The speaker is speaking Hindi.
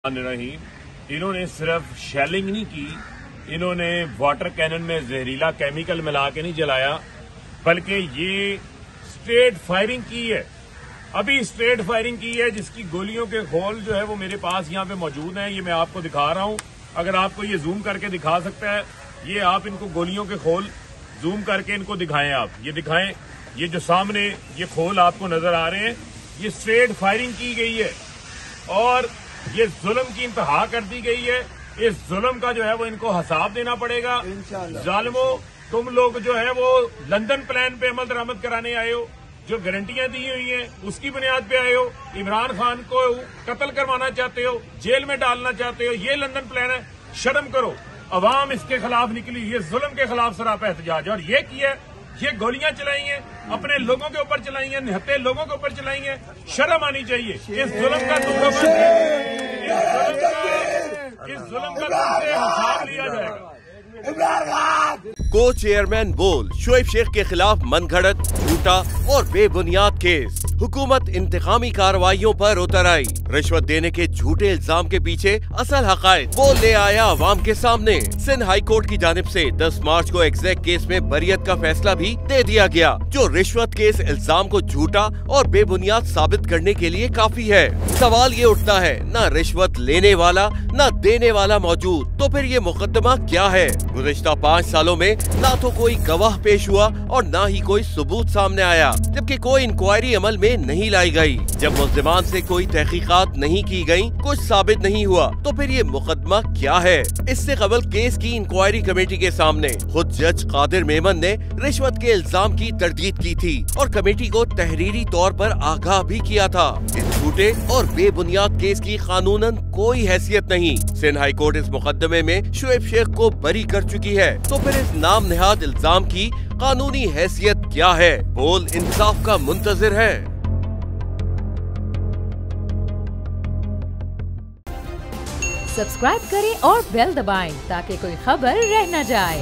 रहीम। इन्होंने सिर्फ शेलिंग नहीं की, इन्होंने वाटर कैनन में जहरीला केमिकल मिला के नहीं जलाया, बल्कि ये स्ट्रेट फायरिंग की है। अभी स्ट्रेट फायरिंग की है, जिसकी गोलियों के खोल जो है वो मेरे पास यहाँ पे मौजूद हैं। ये मैं आपको दिखा रहा हूँ, अगर आपको ये जूम करके दिखा सकता है, ये आप इनको गोलियों के खोल जूम करके इनको दिखाएं। आप ये दिखाएं, ये जो सामने ये खोल आपको नजर आ रहे हैं, ये स्ट्रेट फायरिंग की गई है और ये जुल्म की इंतहा कर दी गई है। इस जुल्म का जो है वो इनको हिसाब देना पड़ेगा। जालिमो, तुम लोग जो है वो लंदन प्लान पे अमल दरामद कराने आए हो, जो गारंटियां दी हुई हैं उसकी बुनियाद पे आए हो। इमरान खान को कत्ल करवाना चाहते हो, जेल में डालना चाहते हो, ये लंदन प्लान है। शर्म करो, अवाम इसके खिलाफ निकली, ये जुल्म के खिलाफ सरापा एहतजाज है। और ये किया, ये गोलियां चलाई हैं, अपने लोगों के ऊपर चलाई हैं, निहत्ते लोगों के ऊपर चलाई हैं। शर्म आनी चाहिए। इस जुल्म का तुमसे हिसाब लिया जाएगा। को चेयरमैन बोल शोएब शेख के खिलाफ मनगढ़ंत, झूठा और बेबुनियाद केस। हुकूमत इंतकामी कार्रवाइयों पर उतर आई। रिश्वत देने के झूठे इल्जाम के पीछे असल हकायक वो ले आया अवाम के सामने। सिंध हाई कोर्ट की जानिब से 10 मार्च को एग्जैक्ट केस में बरियत का फैसला भी दे दिया गया, जो रिश्वत के इस इल्जाम को झूठा और बेबुनियाद साबित करने के लिए काफी है। सवाल ये उठता है, न रिश्वत लेने वाला न देने वाला मौजूद, तो फिर ये मुकदमा क्या है? गुज़िश्ता 5 सालों में न तो कोई गवाह पेश हुआ और न ही कोई सबूत सामने आया, जबकि कोई इंक्वायरी अमल में नहीं लाई गई। जब मुल्जिमान से कोई तहकीकात नहीं की गई, कुछ साबित नहीं हुआ, तो फिर ये मुकदमा क्या है? इससे कबल केस की इंक्वायरी कमेटी के सामने खुद जज कादिर मेमन ने रिश्वत के इल्जाम की तरदीद की थी और कमेटी को तहरीरी तौर पर आगाह भी किया था। इस झूठे और बेबुनियाद केस की कानूनन कोई हैसियत नहीं। सिंध हाई कोर्ट इस मुकदमे में शोएब शेख को बरी कर चुकी है, तो फिर इस नाम नेहाद इल्जाम की कानूनी हैसियत क्या है? बोल इंसाफ का मुंतजिर है। सब्सक्राइब करें और बेल दबाएं ताकि कोई खबर रह न जाए।